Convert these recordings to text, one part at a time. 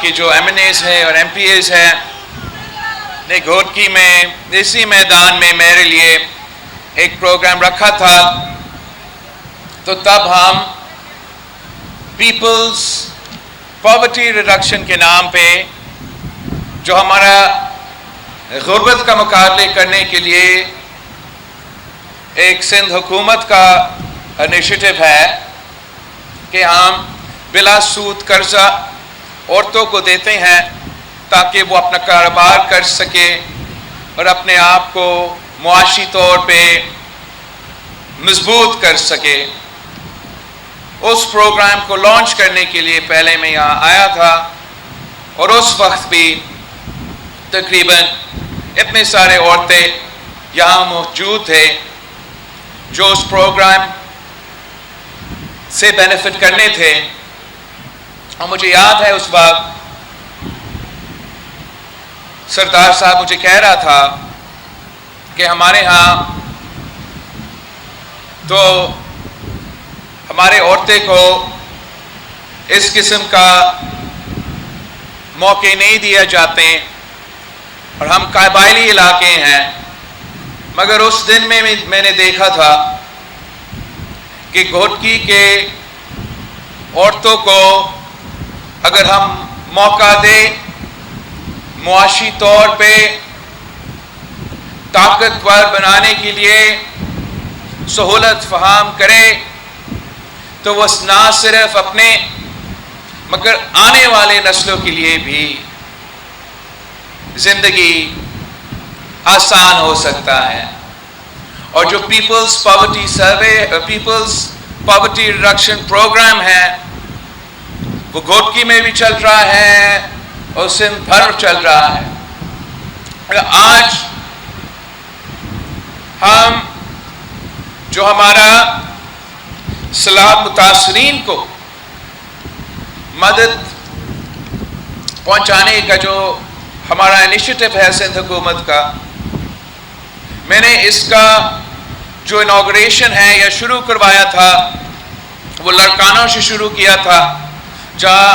کے جو M N as ہیں اور ایم پی ایز ہیں نے گھوٹکی میں اسی میدان میں میرے لیے ایک پروگرام رکھا تھا. تو تب ہم پیپلز پاورٹی ریڈکشن کے نام پہ جو ہمارا غربت کا مقابلے کرنے کے لیے ایک سندھ حکومت کا انیشیٹو ہے کہ ہم بلا سود قرضہ عورتوں کو دیتے ہیں تاکہ وہ اپنا کاروبار کر سکے اور اپنے آپ کو معاشی طور پہ مضبوط کر سکے. اس پروگرام کو لانچ کرنے کے لیے پہلے میں یہاں آیا تھا اور اس وقت بھی تقریباً اتنے سارے عورتیں یہاں موجود تھے جو اس پروگرام سے بینیفٹ کرنے تھے. اور مجھے یاد ہے اس وقت سردار صاحب مجھے کہہ رہا تھا کہ ہمارے ہاں تو ہمارے عورتیں کو اس قسم کا موقع نہیں دیا جاتے اور ہم قبائلی علاقے ہیں. مگر اس دن میں نے دیکھا تھا کہ گھوٹکی کے عورتوں کو اگر ہم موقع دیں معاشی طور پہ طاقتور بنانے کے لیے سہولت فراہم کرے تو وہ نہ صرف اپنے مگر آنے والے نسلوں کے لیے بھی زندگی آسان ہو سکتا ہے. اور جو peoples poverty survey peoples poverty reduction programme ہے وہ گھوٹکی میں بھی چل رہا ہے اور سندھ بھر چل رہا ہے. آج ہم جو ہمارا سیلاب متاثرین کو مدد پہنچانے کا جو ہمارا انیشیٹو ہے سندھ حکومت کا، میں نے اس کا جو انوگریشن ہے یا شروع کروایا تھا وہ لڑکانوں سے شروع کیا تھا، جہاں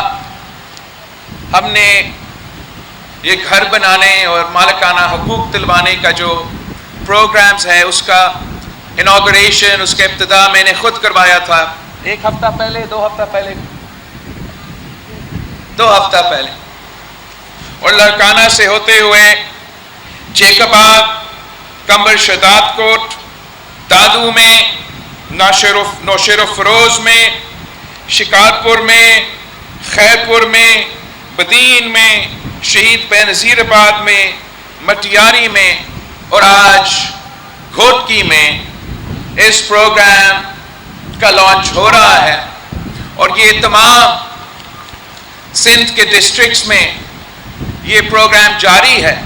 ہم نے یہ گھر بنانے اور مالکانہ حقوق دلوانے کا جو پروگرامز ہے اس کا انوگریشن، اس کا ابتدا میں نے خود کروایا تھا 1 ہفتہ پہلے 2 ہفتہ پہلے 2 ہفتہ پہلے. اور لڑکانہ سے ہوتے ہوئے جیکب آباد، کمبر شداد کوٹ، دادو میں، نوشیر و فروز میں، شکارپور میں، خیرپور میں، بدین میں، شہید بے نظیر آباد میں، مٹیاری میں اور آج گھوٹکی میں اس پروگرام کا لانچ ہو رہا ہے. اور یہ تمام سندھ کے ڈسٹرکٹس میں یہ پروگرام جاری ہے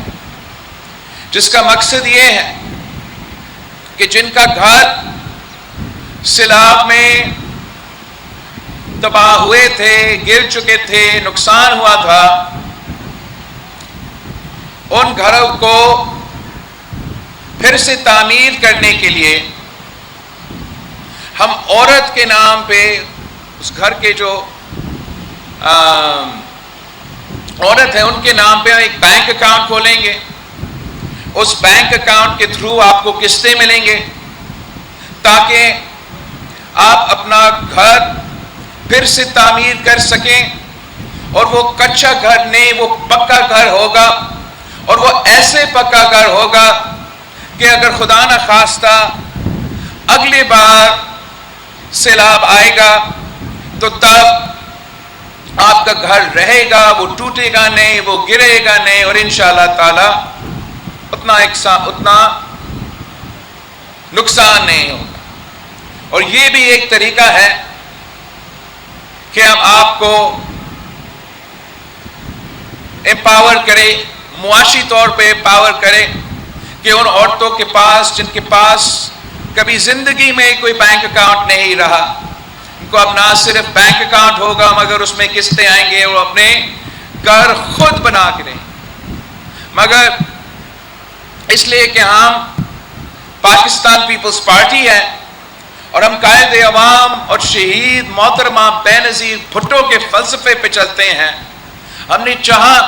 جس کا مقصد یہ ہے کہ جن کا گھر سیلاب میں تباہ ہوئے تھے، گر چکے تھے، نقصان ہوا تھا، ان گھروں کو پھر سے تعمیر کرنے کے لیے ہم عورت کے نام پہ اس گھر کے جو عورت ہے ان کے نام پہ ایک بینک اکاؤنٹ کھولیں گے. اس بینک اکاؤنٹ کے تھرو آپ کو قسطیں ملیں گے تاکہ آپ اپنا گھر پھر سے تعمیر کر سکیں. اور وہ کچا گھر نہیں، وہ پکا گھر ہوگا، اور وہ ایسے پکا گھر ہوگا کہ اگر خدا نہ خواستہ اگلی بار سیلاب آئے گا تو تب آپ کا گھر رہے گا، وہ ٹوٹے گا نہیں، وہ گرے گا نہیں، اور انشاءاللہ تعالی اتنا نقصان نہیں ہوگا. اور یہ بھی ایک طریقہ ہے کہ ہم آپ کو امپاور کرے، معاشی طور پہ امپاور کرے کہ ان عورتوں کے پاس جن کے پاس کبھی زندگی میں کوئی بینک اکاؤنٹ نہیں رہا، ان کو اب نہ صرف بینک اکاؤنٹ ہوگا مگر اس میں قسطیں آئیں گے، وہ اپنے گھر خود بنا کے رہیں. مگر اس لیے کہ ہم پاکستان پیپلز پارٹی ہے اور ہم قائد عوام اور شہید محترمہ بے نظیر بھٹو کے فلسفے پہ چلتے ہیں، ہم نے چاہا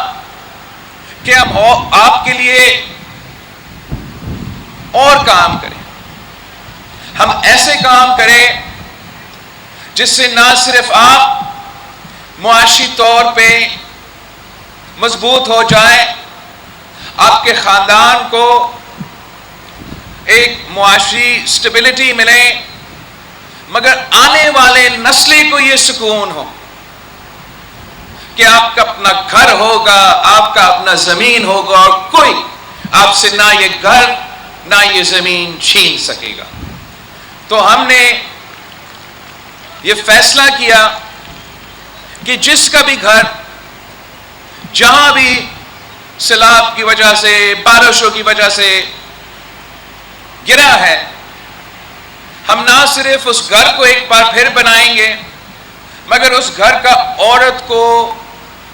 کہ ہم آپ کے لیے اور کام کریں، ہم ایسے کام کریں جس سے نہ صرف آپ معاشی طور پہ مضبوط ہو جائیں، آپ کے خاندان کو ایک معاشی سٹیبلٹی ملے، مگر آنے والے نسل کو یہ سکون ہو کہ آپ کا اپنا گھر ہوگا، آپ کا اپنا زمین ہوگا، اور کوئی آپ سے نہ یہ گھر نہ یہ زمین چھین سکے گا۔ تو ہم نے یہ فیصلہ کیا کہ جس کا بھی گھر جہاں بھی سیلاب کی وجہ سے، بارشوں کی وجہ سے گرا ہے، ہم نہ صرف اس گھر کو ایک بار پھر بنائیں گے، مگر اس گھر کا عورت کو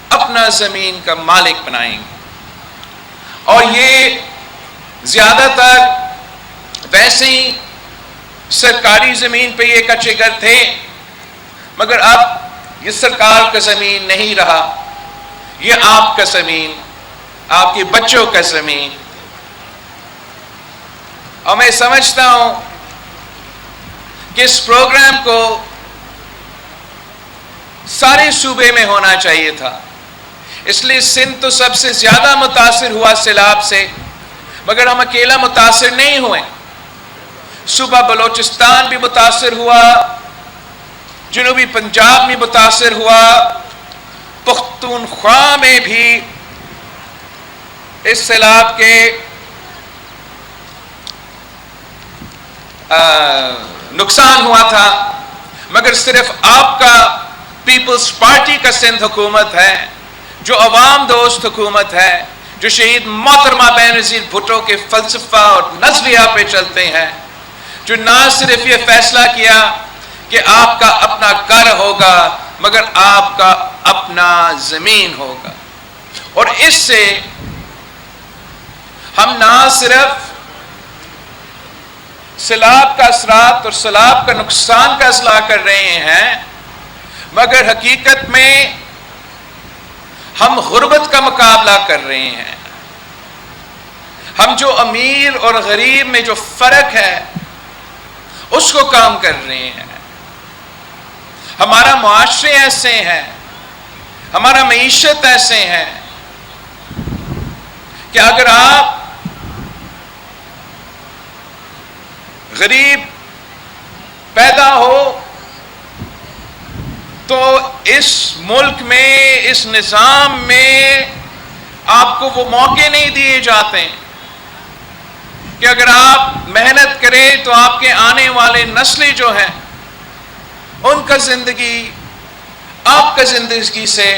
اپنا زمین کا مالک بنائیں گے۔ اور یہ زیادہ تر ویسے ہی سرکاری زمین پہ یہ کچے گھر تھے، مگر اب یہ سرکار کا زمین نہیں رہا، یہ آپ کا زمین، آپ کے بچوں کا زمین۔ اور میں سمجھتا ہوں کہ اس پروگرام کو سارے صوبے میں ہونا چاہیے تھا، اس لیے سندھ تو سب سے زیادہ متاثر ہوا سیلاب سے، مگر ہم اکیلا متاثر نہیں ہوئے، صوبہ بلوچستان بھی متاثر ہوا، جنوبی پنجاب میں متاثر ہوا، پختونخوا میں بھی اس سیلاب کے نقصان ہوا تھا، مگر صرف آپ کا پیپلز پارٹی کا سندھ حکومت ہے، جو عوام دوست حکومت ہے، جو شہید محترمہ بینظیر بھٹو کے فلسفہ اور نظریہ پہ چلتے ہیں، جو نہ صرف یہ فیصلہ کیا کہ آپ کا اپنا گھر ہوگا، مگر آپ کا اپنا زمین ہوگا۔ اور اس سے ہم نہ صرف سیلاب کا اثرات اور سیلاب کا نقصان کا اصلاح کر رہے ہیں، مگر حقیقت میں ہم غربت کا مقابلہ کر رہے ہیں۔ ہم جو امیر اور غریب میں جو فرق ہے اس کو کام کر رہے ہیں۔ ہمارا معاشرے ایسے ہیں، ہمارا معیشت ایسے ہیں کہ اگر آپ غریب پیدا ہو تو اس ملک میں، اس نظام میں آپ کو وہ موقع نہیں دیے جاتے کہ اگر آپ محنت کریں تو آپ کے آنے والے نسلیں جو ہیں ان کا زندگی آپ کا زندگی سے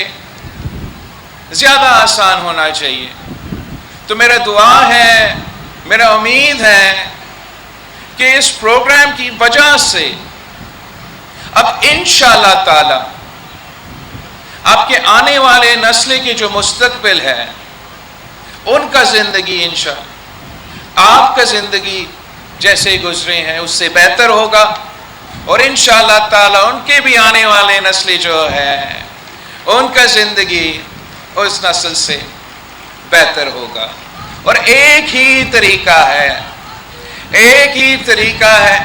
زیادہ آسان ہونا چاہیے۔ تو میرا دعا ہے، میرا امید ہے کہ اس پروگرام کی وجہ سے اب انشاءاللہ تعالی آپ کے آنے والے نسل کے جو مستقبل ہے ان کا زندگی انشاءاللہ آپ کا زندگی جیسے گزرے ہیں اس سے بہتر ہوگا، اور انشاءاللہ تعالی ان کے بھی آنے والے نسل جو ہے ان کا زندگی اس نسل سے بہتر ہوگا۔ اور ایک ہی طریقہ ہے، ایک ہی طریقہ ہے،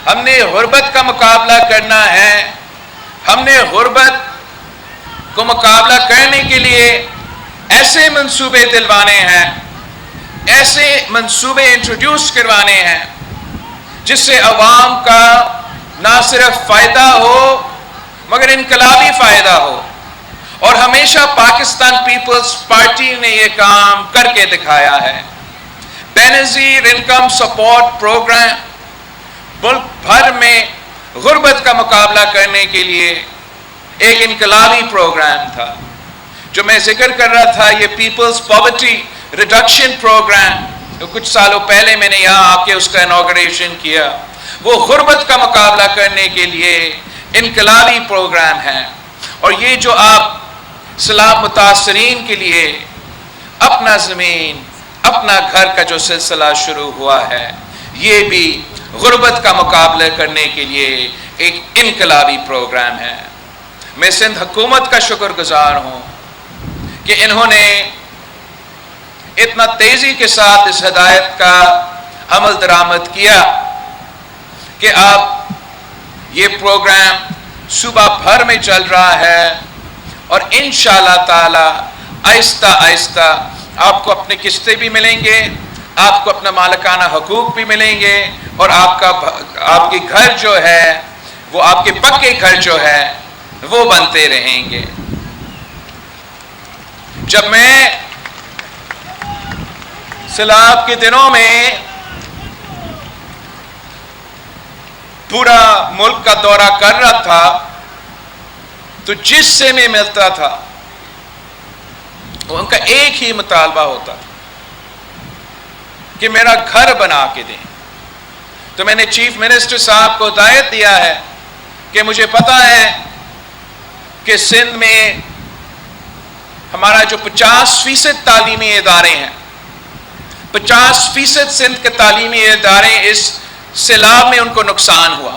ہم نے غربت کا مقابلہ کرنا ہے۔ ہم نے غربت کو مقابلہ کرنے کے لیے ایسے منصوبے دلوانے ہیں، ایسے منصوبے انٹروڈیوس کروانے ہیں جس سے عوام کا نہ صرف فائدہ ہو مگر انقلابی فائدہ ہو۔ اور ہمیشہ پاکستان پیپلز پارٹی نے یہ کام کر کے دکھایا ہے۔ بینظیر انکم سپورٹ پروگرام ملک بھر میں غربت کا مقابلہ کرنے کے لیے ایک انقلابی پروگرام تھا۔ جو میں ذکر کر رہا تھا، یہ پیپلز پاورٹی ریڈکشن پروگرام، جو کچھ سالوں پہلے میں نے یہاں آ کے اس کا انوگریشن کیا، وہ غربت کا مقابلہ کرنے کے لیے انقلابی پروگرام ہے۔ اور یہ جو آپ سیلاب متاثرین کے لیے اپنا زمین، اپنا گھر کا جو سلسلہ شروع ہوا ہے، یہ بھی غربت کا مقابلہ کرنے کے لیے ایک انقلابی پروگرام ہے۔ میں سندھ حکومت کا شکر گزار ہوں کہ انہوں نے اتنا تیزی کے ساتھ اس ہدایت کا عمل درآمد کیا کہ اب یہ پروگرام صبح بھر میں چل رہا ہے، اور انشاءاللہ تعالی آہستہ آہستہ آپ کو اپنے قسطیں بھی ملیں گے، آپ کو اپنا مالکانہ حقوق بھی ملیں گے، اور آپ کے گھر جو ہے وہ آپ کے پکے گھر جو ہے وہ بنتے رہیں گے۔ جب میں سیلاب کے دنوں میں پورا ملک کا دورہ کر رہا تھا تو جس سے میں ملتا تھا ان کا ایک ہی مطالبہ ہوتا تھا کہ میرا گھر بنا کے دیں۔ تو میں نے چیف منسٹر صاحب کو ہدایت دیا ہے کہ مجھے پتا ہے کہ سندھ میں ہمارا جو 50% تعلیمی ادارے ہیں، 50% سندھ کے تعلیمی ادارے اس سیلاب میں ان کو نقصان ہوا۔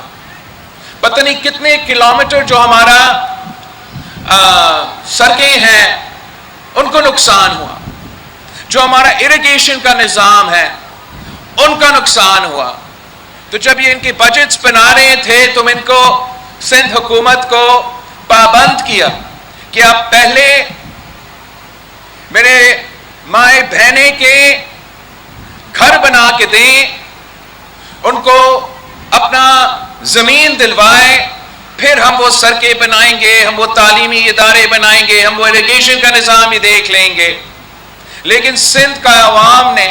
پتہ نہیں کتنے کلومیٹر جو ہمارا سڑکیں ہیں ان کو نقصان ہوا، جو ہمارا اریگیشن کا نظام ہے ان کا نقصان ہوا۔ تو جب یہ ان کے بجٹس بنا رہے تھے تو ان کو سندھ حکومت کو پابند کیا کہ آپ پہلے میرے مائیں بہنیں کے گھر بنا کے دیں، ان کو اپنا زمین دلوائیں، پھر ہم وہ سڑکیں بنائیں گے، ہم وہ تعلیمی ادارے بنائیں گے، ہم وہ اریگیشن کا نظام ہی دیکھ لیں گے۔ لیکن سندھ کا عوام نے،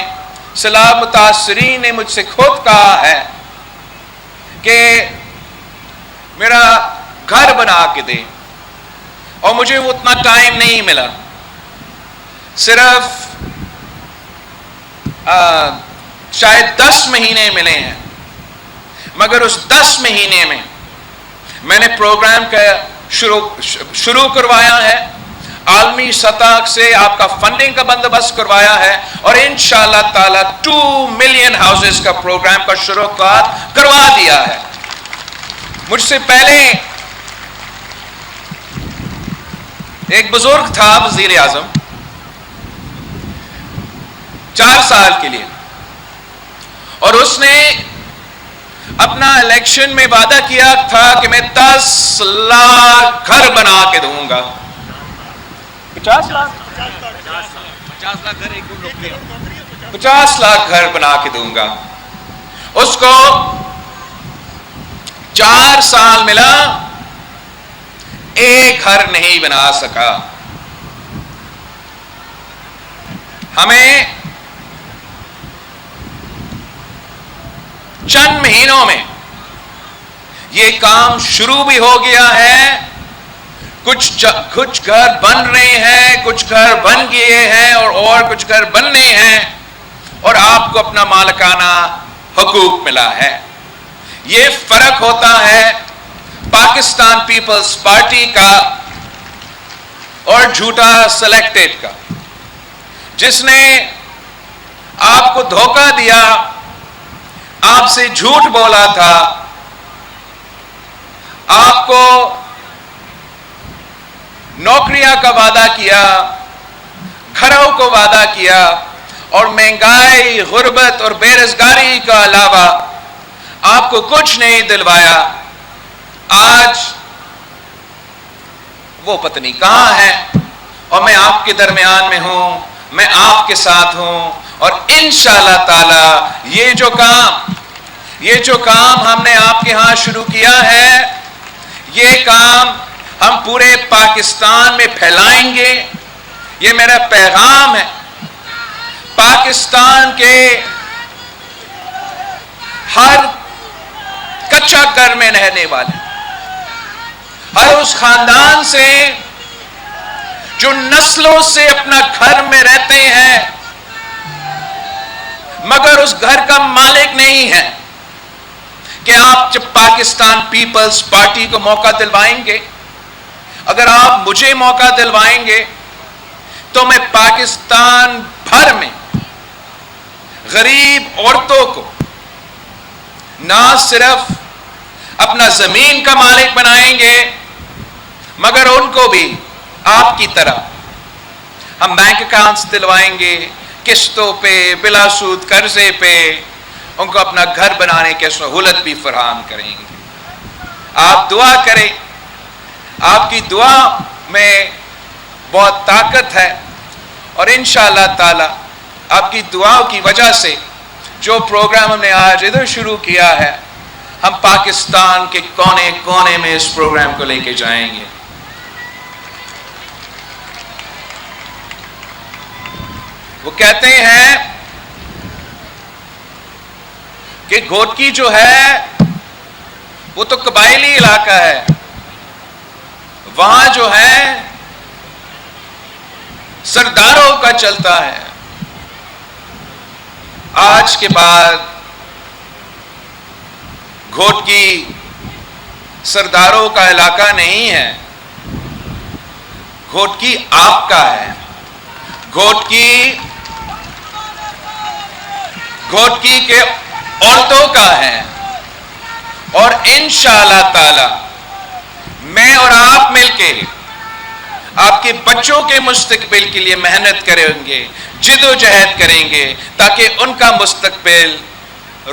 سیلاب متاثرین نے مجھ سے خود کہا ہے کہ میرا گھر بنا کے دیں، اور مجھے وہ اتنا ٹائم نہیں ملا، صرف شاید 10 مہینے ملے ہیں، مگر اس 10 مہینے میں میں نے پروگرام کا شروع کروایا ہے، عالمی سطح سے آپ کا فنڈنگ کا بندوبست کروایا ہے، اور انشاءاللہ تعالی 2 ملین ہاؤسز کا پروگرام کا شروع کروا دیا ہے۔ مجھ سے پہلے ایک بزرگ تھا وزیر اعظم 4 سال کے لیے، اور اس نے اپنا الیکشن میں وعدہ کیا تھا کہ میں 10 لاکھ گھر بنا کے دوں گا۔ 50 لاکھ گھر بنا کے دوں گا۔ اس کو 4 سال ملا، ایک گھر نہیں بنا سکا۔ ہمیں چند مہینوں میں یہ کام شروع بھی ہو گیا ہے، کچھ گھر بن رہے ہیں، کچھ گھر بن گئے ہیں، اور کچھ گھر بننے ہیں، اور آپ کو اپنا مالکانہ حقوق ملا ہے۔ یہ فرق ہوتا ہے پاکستان پیپلز پارٹی کا اور جھوٹا سلیکٹڈ کا، جس نے آپ کو دھوکہ دیا، آپ سے جھوٹ بولا تھا، آپ کو نوکریاں کا وعدہ کیا، گھروں کو وعدہ کیا، اور مہنگائی، غربت اور بے روزگاری کا علاوہ آپ کو کچھ نہیں دلوایا۔ آج وہ پتہ نہیں کہاں ہے، اور میں آپ کے درمیان میں ہوں، میں آپ کے ساتھ ہوں، اور انشاءاللہ تعالی یہ جو کام ہم نے آپ کے ہاں شروع کیا ہے، یہ کام ہم پورے پاکستان میں پھیلائیں گے۔ یہ میرا پیغام ہے پاکستان کے ہر کچا گھر میں رہنے والے، ہر اس خاندان سے جو نسلوں سے اپنا گھر میں رہتے ہیں مگر اس گھر کا مالک نہیں ہے، کہ آپ جب پاکستان پیپلز پارٹی کو موقع دلوائیں گے، اگر آپ مجھے موقع دلوائیں گے تو میں پاکستان بھر میں غریب عورتوں کو نہ صرف اپنا زمین کا مالک بنائیں گے، مگر ان کو بھی آپ کی طرح ہم بینک اکاؤنٹس دلوائیں گے قسطوں پہ، بلا سود قرضے پہ، ان کو اپنا گھر بنانے کی سہولت بھی فراہم کریں گے۔ آپ دعا کریں، آپ کی دعا میں بہت طاقت ہے، اور انشاءاللہ تعالی آپ کی دعاؤں کی وجہ سے جو پروگرام ہم نے آج ادھر شروع کیا ہے، ہم پاکستان کے کونے کونے میں اس پروگرام کو لے کے جائیں گے۔ وہ کہتے ہیں کہ گھوٹکی جو ہے وہ تو قبائلی علاقہ ہے، وہاں جو ہے سرداروں کا چلتا ہے۔ آج کے بعد گھوٹکی سرداروں کا علاقہ نہیں ہے، گھوٹکی آپ کا ہے۔ گھوٹکی کے عورتوں کا ہے، اور انشاءاللہ تعالی میں اور آپ مل کے آپ کے بچوں کے مستقبل کے لیے محنت کریں گے، جد و جہد کریں گے، تاکہ ان کا مستقبل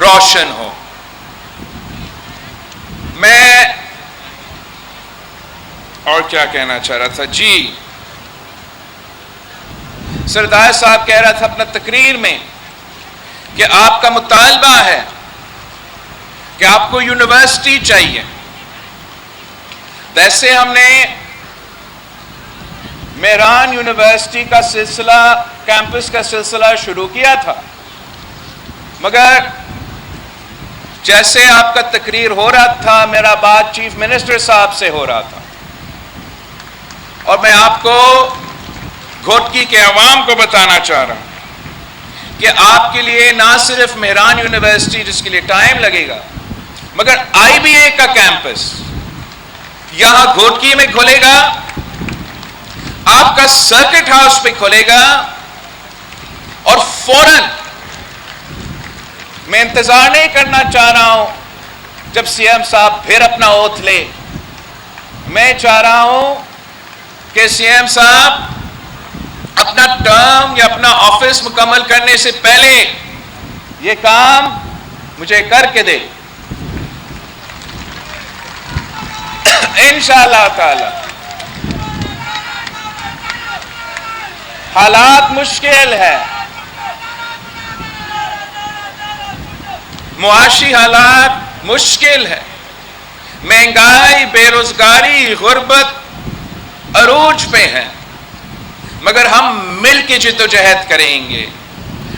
روشن ہو۔ میں اور کیا کہنا چاہ رہا تھا جی، سردار صاحب کہہ رہا تھا اپنا تقریر میں کہ آپ کا مطالبہ ہے کہ آپ کو یونیورسٹی چاہیے۔ ویسے ہم نے میران یونیورسٹی کا سلسلہ، کیمپس کا سلسلہ شروع کیا تھا، مگر جیسے آپ کا تقریر ہو رہا تھا، میرا بات چیف منسٹر صاحب سے ہو رہا تھا، اور میں آپ کو گھوٹکی کے عوام کو بتانا چاہ رہا ہوں کہ آپ کے لیے نہ صرف میران یونیورسٹی جس کے لیے ٹائم لگے گا، مگر آئی بی اے کا کیمپس یہاں گھوٹکی میں کھلے گا، آپ کا سرکٹ ہاؤس پہ کھلے گا، اور فوراً میں انتظار نہیں کرنا چاہ رہا ہوں جب سی ایم صاحب پھر اپنا اوتھ لے۔ میں چاہ رہا ہوں کہ سی ایم صاحب اپنا ٹرم یا اپنا آفس مکمل کرنے سے پہلے یہ کام مجھے کر کے دے، انشاءاللہ تعالی۔ حالات مشکل ہے، معاشی حالات مشکل ہے، مہنگائی، بے روزگاری، غربت عروج پہ ہے، مگر ہم مل کے جد و جہد کریں گے،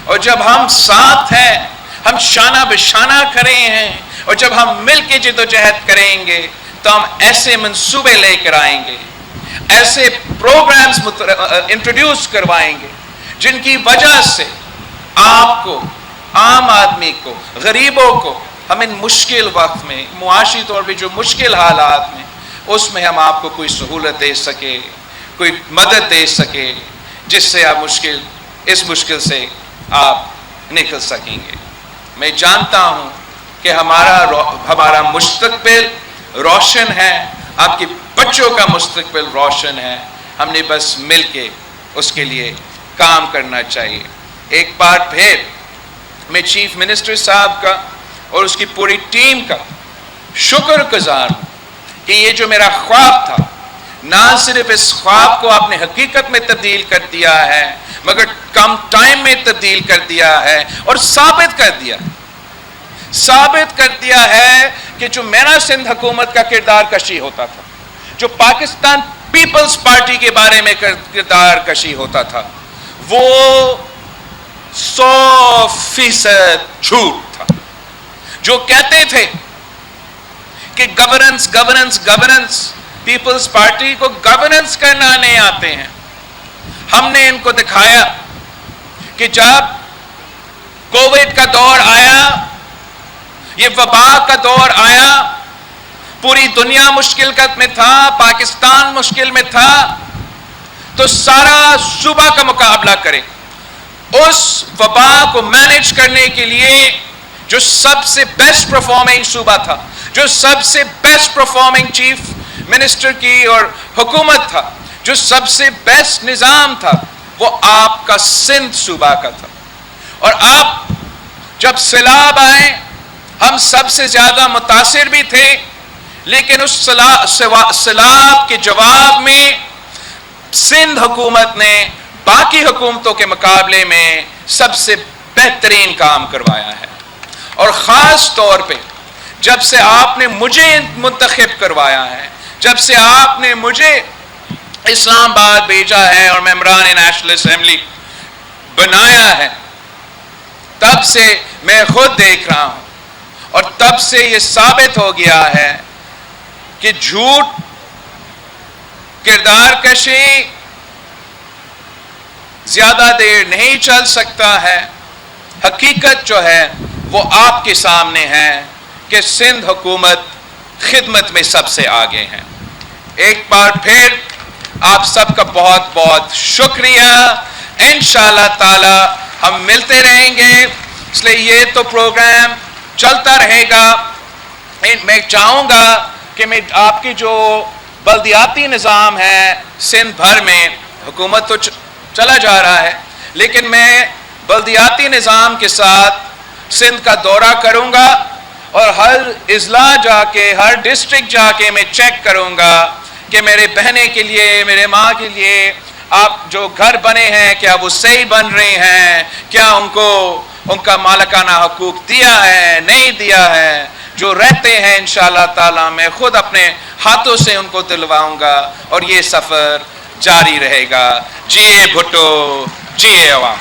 اور جب ہم ساتھ ہیں، ہم شانہ بشانہ کھڑے ہیں، اور جب ہم مل کے جد و جہد کریں گے تو ہم ایسے منصوبے لے کر آئیں گے، ایسے پروگرامز انٹروڈیوس کروائیں گے جن کی وجہ سے آپ کو، عام آدمی کو، غریبوں کو، ہم ان مشکل وقت میں، معاشی طور پہ جو مشکل حالات میں، اس میں ہم آپ کو کوئی سہولت دے سکے، کوئی مدد دے سکے، جس سے آپ اس مشکل سے آپ نکل سکیں گے۔ میں جانتا ہوں کہ ہمارا مستقبل روشن ہے، آپ کے بچوں کا مستقبل روشن ہے، ہم نے بس مل کے اس کے لیے کام کرنا چاہیے۔ ایک بار پھر میں چیف منسٹر صاحب کا اور اس کی پوری ٹیم کا شکر گزار ہوں کہ یہ جو میرا خواب تھا، نہ صرف اس خواب کو آپ نے حقیقت میں تبدیل کر دیا ہے، مگر کم ٹائم میں تبدیل کر دیا ہے، اور ثابت کر دیا ہے کہ جو میرا سندھ حکومت کا کردار کشی ہوتا تھا، جو پاکستان پیپلز پارٹی کے بارے میں کردار کشی ہوتا تھا، وہ 100% جھوٹ تھا۔ جو کہتے تھے کہ گورننس پیپلز پارٹی کو گورننس کرنا نہیں آتے ہیں، ہم نے ان کو دکھایا کہ جب کووڈ کا دور آیا، یہ وبا کا دور آیا، پوری دنیا مشکل میں تھا، پاکستان مشکل میں تھا، تو سارا صوبہ کا مقابلہ کرے۔ اس وبا کو مینج کرنے کے لیے جو سب سے بیسٹ پرفارمنگ صوبہ تھا، جو سب سے بیسٹ پرفارمنگ چیف منسٹر کی اور حکومت تھا، جو سب سے بیسٹ نظام تھا، وہ آپ کا سندھ صوبہ کا تھا. اور آپ جب سیلاب آئے ہم سب سے زیادہ متاثر بھی تھے, لیکن اس سیلاب کے جواب میں سندھ حکومت نے باقی حکومتوں کے مقابلے میں سب سے بہترین کام کروایا ہے. اور خاص طور پہ جب سے آپ نے مجھے منتخب کروایا ہے, جب سے آپ نے مجھے اسلام آباد بھیجا ہے اور ممبران نیشنل اسمبلی بنایا ہے, تب سے میں خود دیکھ رہا ہوں اور تب سے یہ ثابت ہو گیا ہے کہ جھوٹ, کردار کشی زیادہ دیر نہیں چل سکتا ہے. حقیقت جو ہے وہ آپ کے سامنے ہے کہ سندھ حکومت خدمت میں سب سے آگے ہیں. ایک بار پھر آپ سب کا بہت بہت شکریہ. انشاءاللہ تعالی ہم ملتے رہیں گے, اس لیے یہ تو پروگرام چلتا رہے گا. میں چاہوں گا کہ میں آپ کی جو بلدیاتی نظام ہے سندھ بھر میں, حکومت تو چلا جا رہا ہے, لیکن میں بلدیاتی نظام کے ساتھ سندھ کا دورہ کروں گا اور ہر اضلاع جا کے, ہر ڈسٹرکٹ جا کے میں چیک کروں گا کہ میرے بہنیں کے لیے, میرے ماں کے لیے آپ جو گھر بنے ہیں کیا وہ صحیح بن رہے ہیں, کیا ان کو ان کا مالکانہ حقوق دیا ہے نہیں دیا ہے. جو رہتے ہیں انشاءاللہ تعالی میں خود اپنے ہاتھوں سے ان کو دلواؤں گا اور یہ سفر جاری رہے گا. جیے بھٹو, جیے عوام.